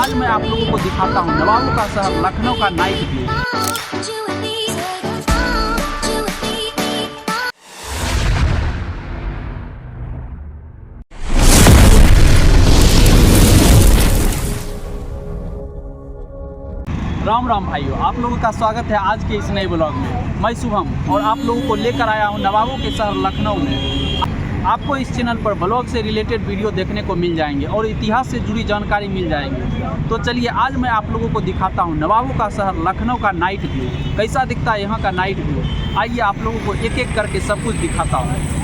आज मैं आप लोगों को दिखाता हूँ नवाबों का शहर लखनऊ का नाइट व्यू। राम राम भाइयों, आप लोगों का स्वागत है आज के इस नए ब्लॉग में। मैं शुभम और आप लोगों को लेकर आया हूं नवाबों के शहर लखनऊ में। आपको इस चैनल पर ब्लॉग से रिलेटेड वीडियो देखने को मिल जाएंगे और इतिहास से जुड़ी जानकारी मिल जाएंगी। तो चलिए आज मैं आप लोगों को दिखाता हूं नवाबों का शहर लखनऊ का नाइट व्यू। कैसा दिखता है यहाँ का नाइट व्यू, आइए आप लोगों को एक एक करके सब कुछ दिखाता हूँ।